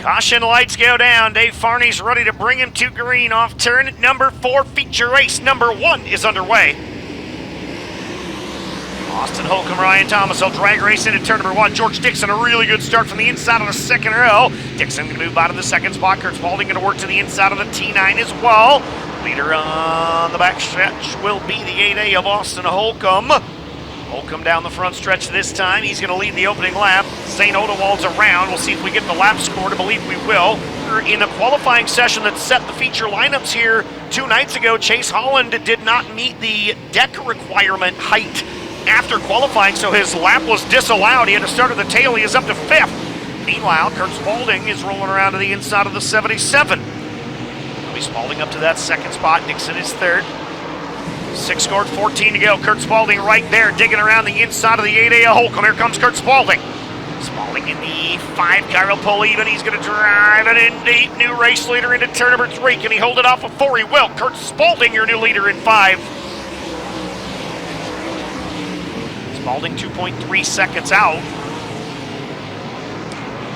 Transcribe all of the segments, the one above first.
Caution lights go down. Dave Farney's ready to bring him to green off turn number 4. Feature race number 1 is underway. Austin Holcomb, Ryan Thomas, will drag race into turn number 1. George Dixon, a really good start from the inside of the second row. Dixon going to move out of the second spot. Kurt Spalding going to work to the inside of the T9 as well. Leader on the back stretch will be the 8A of Austin Holcomb. Holcomb down the front stretch this time. He's going to lead the opening lap. St. Odewald's around. We'll see if we get the lap score. To believe we will. In the qualifying session that set the feature lineups here 2 nights ago, Chase Holland did not meet the deck requirement height after qualifying, so his lap was disallowed. He had to start at the tail. He is up to 5th. Meanwhile, Kurt Spalding is rolling around to the inside of the 77. He'll be Spalding up to that second spot. Dixon is 3rd. 6 scored, 14 to go. Kurt Spalding right there, digging around the inside of the 8A of Holcomb. Here comes Kurt Spalding. Spalding in the 5 car will pull even. He's going to drive it in deep. New race leader into turn number 3. Can he hold it off of 4? He will. Kurt Spalding, your new leader in 5. Spalding 2.3 seconds out.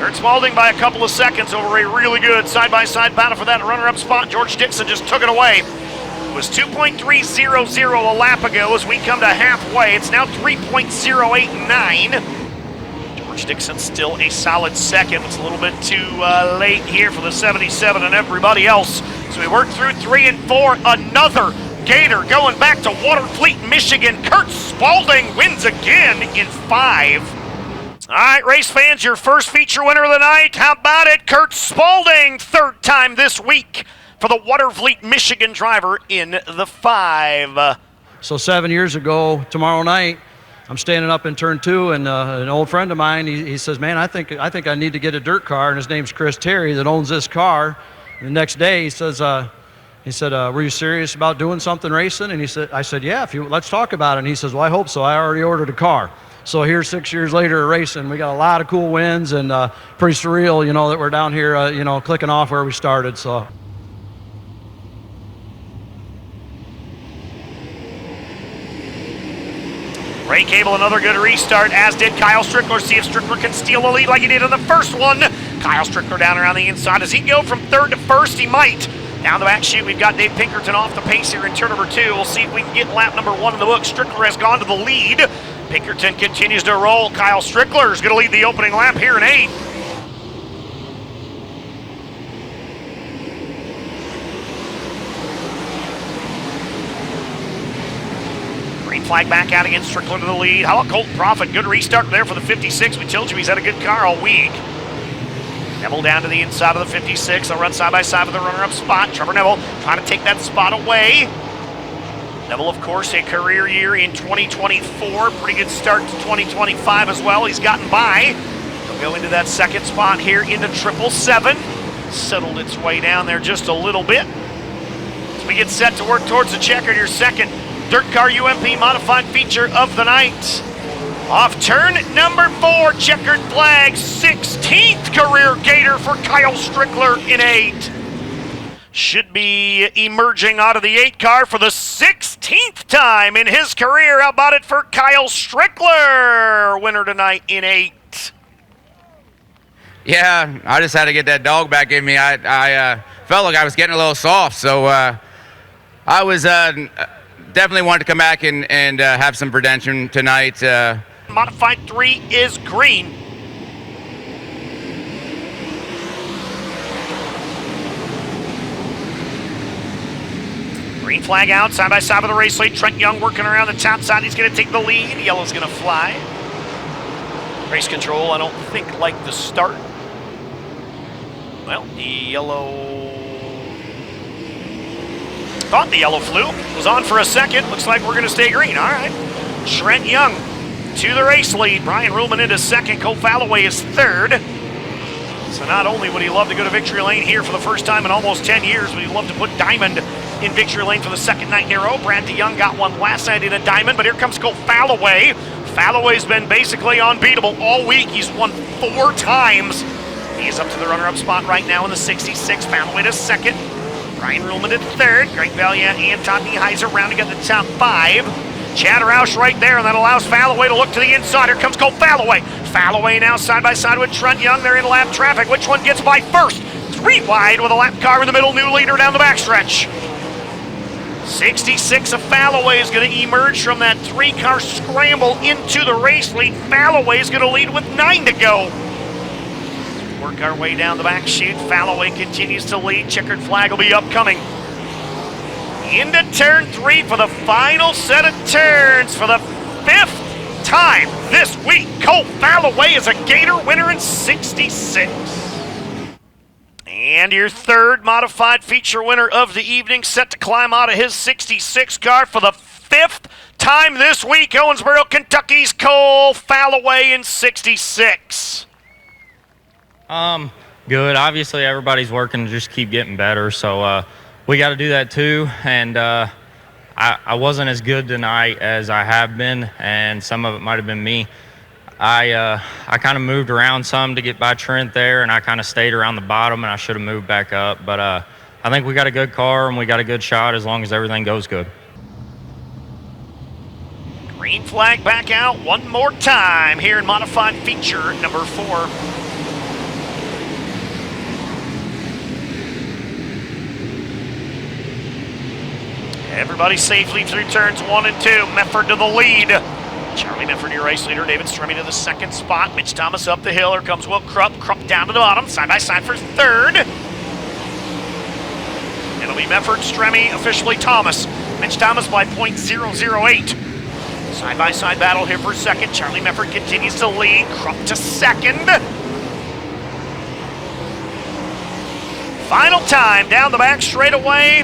Kurt Spalding by a couple of seconds over a really good side-by-side battle for that runner-up spot. George Dixon just took it away. It was 2.300 a lap ago. As we come to halfway, it's now 3.089. George Dixon still a solid second. It's a little bit too late here for the 77 and everybody else. So we work through 3 and 4. Another Gator going back to Waterfleet, Michigan. Kurt Spalding wins again in 5. All right, race fans, your first feature winner of the night. How about it? Kurt Spalding, 3rd time this week for the Waterfleet, Michigan driver in the 5. So 7 years ago, tomorrow night, I'm standing up in turn 2, and an old friend of mine, he says, man, I think I need to get a dirt car, and his name's Chris Terry that owns this car. And the next day, he said, were you serious about doing something racing? And I said, yeah, let's talk about it. And he says, well, I hope so. I already ordered a car. So here 6 years later racing, we got a lot of cool wins, and pretty surreal, that we're down here, clicking off where we started. So. Ray Cable, another good restart, as did Kyle Strickler. See if Strickler can steal the lead like he did in the first one. Kyle Strickler down around the inside. Does he go from 3rd to 1st? He might. Down the back chute, we've got Dave Pinkerton off the pace here in turn number 2. We'll see if we can get lap number 1 in the book. Strickler has gone to the lead. Pinkerton continues to roll. Kyle Strickler is going to lead the opening lap here in 8. Green flag back out again. Strickler to the lead. How about Colton Profit? Good restart there for the 56. We told you he's had a good car all week. Neville down to the inside of the 56. They'll run side by side with the runner-up spot. Trevor Neville trying to take that spot away. Neville, of course, a career year in 2024. Pretty good start to 2025 as well. He's gotten by. He'll go into that second spot here into 777. Settled its way down there just a little bit. As we get set to work towards the checkered, your second DIRTcar UMP modified feature of the night. Off turn number 4, checkered flag, 16th career Gator for Kyle Strickler in 8. Should be emerging out of the 8 car for the 16th time in his career. How about it for Kyle Strickler? Winner tonight in 8. Yeah, I just had to get that dog back in me. I felt like I was getting a little soft, so I was definitely wanted to come back and have some redemption tonight. Modified 3 is green. Green flag out, side by side with the race lead. Trent Young working around the top side. He's going to take the lead. Yellow's going to fly. Race control, I don't think, like the start. Well, the yellow... Thought the yellow flew. Was on for a second. Looks like we're going to stay green. All right. Trent Young to the race lead. Brian Ruhlman into second. Cole Falloway is 3rd. So not only would he love to go to victory lane here for the first time in almost 10 years, but he'd love to put Diamond in victory lane for the second night in a row. Brad DeYoung got one last night in a Diamond, but here comes Cole Falloway. Falloway's been basically unbeatable all week. He's won 4 times. He's up to the runner-up spot right now in the 66. Falloway to second. Brian Ruhlman at 3rd. Greg Valiant and Todd Nieheiser rounding out the top 5. Chad Roush right there, and that allows Falloway to look to the inside. Here comes Cole Falloway. Falloway now side by side with Trent Young. They're in lap traffic. Which one gets by first? 3 wide with a lap car in the middle. New leader down the backstretch. 66 of Falloway is going to emerge from that 3-car scramble into the race lead. Falloway is going to lead with 9 to go. Work our way down the back chute. Falloway continues to lead. Checkered flag will be upcoming. Into turn 3 for the final set of turns for the 5th time this week. Cole Falloway is a Gator winner in 66. And your 3rd modified feature winner of the evening, set to climb out of his 66 car for the 5th time this week. Owensboro, Kentucky's Cole Falloway in 66. Good. Obviously, everybody's working to just keep getting better, so we got to do that too. And I wasn't as good tonight as I have been, and some of it might have been me. I kind of moved around some to get by Trent there, and I kind of stayed around the bottom, and I should have moved back up. But I think we got a good car, and we got a good shot as long as everything goes good. Green flag back out one more time here in modified feature number 4. Everybody safely through turns 1 and 2. Mefford to the lead. Charlie Mefford, your race leader. David Stremme to the 2nd spot. Mitch Thomas up the hill. Here comes Will Krupp. Krupp down to the bottom. Side by side for 3rd. It'll be Mefford, Stremme, officially Thomas. Mitch Thomas by .008. Side by side battle here for 2nd. Charlie Mefford continues to lead. Krupp to 2nd. Final time down the back straightaway.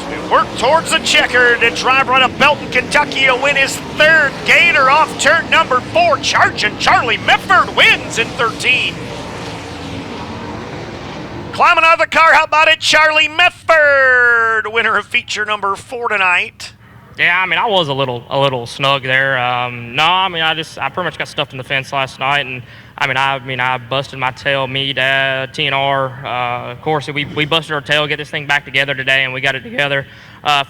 We work towards the checkered and drive right up Belton, Kentucky will win his 3rd Gator off turn number 4. Charging Charlie Mefford wins in 13. Climbing out of the car, how about it, Charlie Mefford, winner of feature number 4 tonight. Yeah, I mean, I was a little snug there. I pretty much got stuffed in the fence last night, and I busted my tail. Me, Dad, TNR. Of course, we busted our tail, get this thing back together today, and we got it together.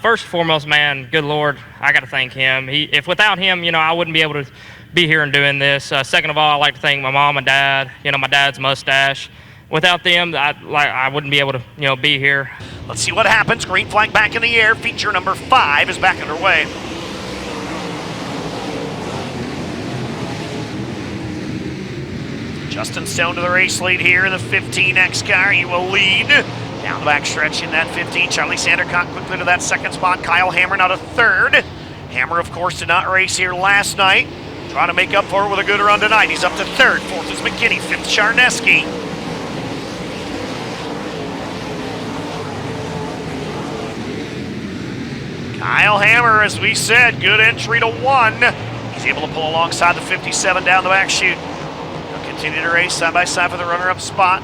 First and foremost, man, good Lord, I got to thank him. If without him, I wouldn't be able to be here and doing this. Second of all, I like to thank my mom and dad. My dad's mustache. Without them, I wouldn't be able to, be here. Let's see what happens. Green flag back in the air. Feature number 5 is back underway. Justin Stone to the race lead here in the 15X car. He will lead down the back stretch in that 15. Charlie Sandercock quickly to that 2nd spot. Kyle Hammer now to 3rd. Hammer, of course, did not race here last night. Trying to make up for it with a good run tonight. He's up to 3rd. 4th is McKinney. 5th, Charneski. Kyle Hammer, as we said, good entry to 1. He's able to pull alongside the 57 down the back chute. He'll continue to race side by side for the runner-up spot.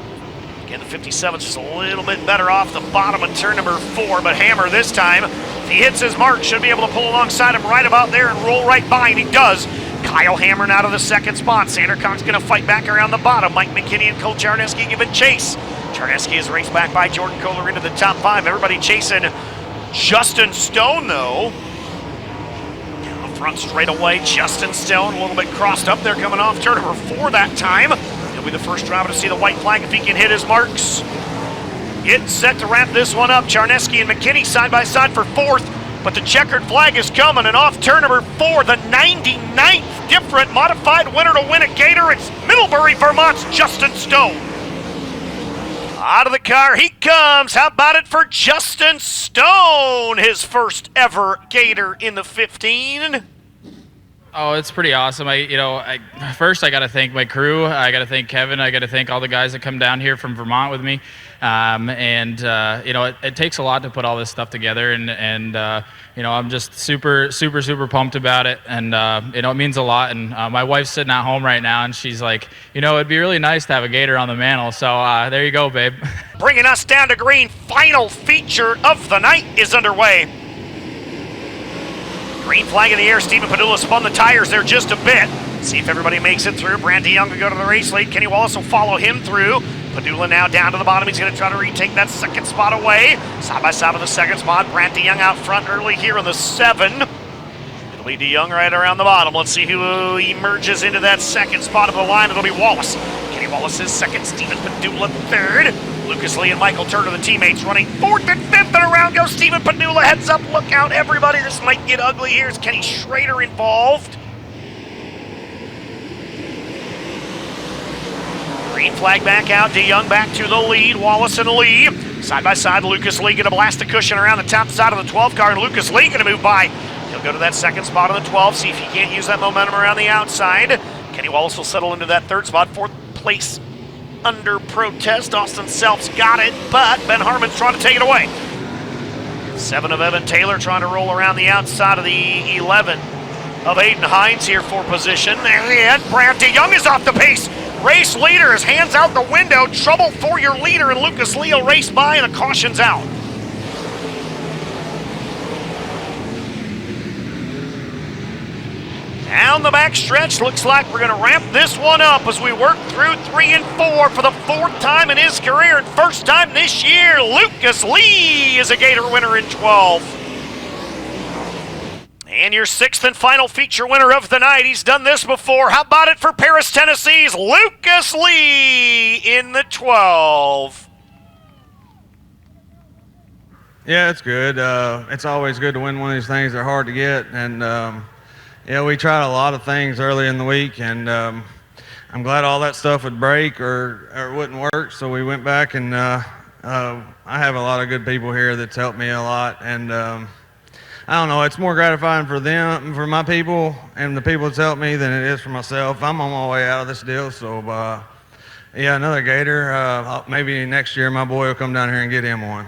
Again, the 57's just a little bit better off the bottom of turn number 4, but Hammer this time, if he hits his mark, should be able to pull alongside him right about there and roll right by, and he does. Kyle Hammer now to the 2nd spot. Sandercock's going to fight back around the bottom. Mike McKinney and Cole Charneski giving chase. Charneski is raced back by Jordan Kohler into the top 5. Everybody chasing Justin Stone, though. Down the front straight away, Justin Stone a little bit crossed up there coming off turn number 4 that time. He'll be the first driver to see the white flag if he can hit his marks. Getting set to wrap this one up. Charneski and McKinney side by side for 4th, but the checkered flag is coming, and off turn number 4, the 99th different modified winner to win a Gator. It's Middlebury, Vermont's Justin Stone. Out of the car he comes. How about it for Justin Stone? His first ever Gator in the 15. Oh, it's pretty awesome. First I got to thank my crew. I got to thank Kevin. I got to thank all the guys that come down here from Vermont with me. It takes a lot to put all this stuff together, and I'm just super pumped about it, and it means a lot. And my wife's sitting at home right now, and she's like, it'd be really nice to have a Gator on the mantle. So there you go, babe. Bringing us down to green, final feature of the night is underway. Green flag in the air. Stephen Padula spun the tires there just a bit. See if everybody makes it through. Brandy Young will go to the race lead. Kenny Wallace will follow him through. Padula now down to the bottom. He's going to try to retake that 2nd spot away. Side by side with the 2nd spot. Brandy Young out front early here in the 7. It'll be DeYoung right around the bottom. Let's see who emerges into that second spot of the line. It'll be Wallace. Kenny Wallace is second. Stephen Padula third. Lucas Lee and Michael Turner, the teammates, running fourth and fifth, and around goes Stephen Padula. Heads up, look out, everybody. This might get ugly here. Is Kenny Schrader involved? Green flag back out. DeYoung back to the lead. Wallace and Lee. Side by side, Lucas Lee going to blast a cushion around the top side of the 12 car, and Lucas Lee going to move by. He'll go to that second spot on the 12, see if he can't use that momentum around the outside. Kenny Wallace will settle into that third spot. Fourth place under protest. Austin Self's got it, but Ben Harmon's trying to take it away. 7 of Evan Taylor trying to roll around the outside of the 11 of Aiden Hines here for position. And Brad DeYoung is off the pace. Race leader, his hands out the window. Trouble for your leader, and Lucas Lee will race by, and a caution's out. Down the back stretch, looks like we're going to ramp this one up as we work through 3 and 4 for the 4th time in his career and first time this year. Lucas Lee is a Gator winner in 12. And your 6th and final feature winner of the night. He's done this before. How about it for Paris, Tennessee's Lucas Lee in the 12? Yeah, it's good. It's always good to win one of these things. They're hard to get, and yeah, we tried a lot of things early in the week, and I'm glad all that stuff would break or wouldn't work. So we went back, and I have a lot of good people here that's helped me a lot, and I don't know. It's more gratifying for them, for my people, and the people that's helped me than it is for myself. I'm on my way out of this deal, so yeah, another Gator. Maybe next year my boy will come down here and get him one.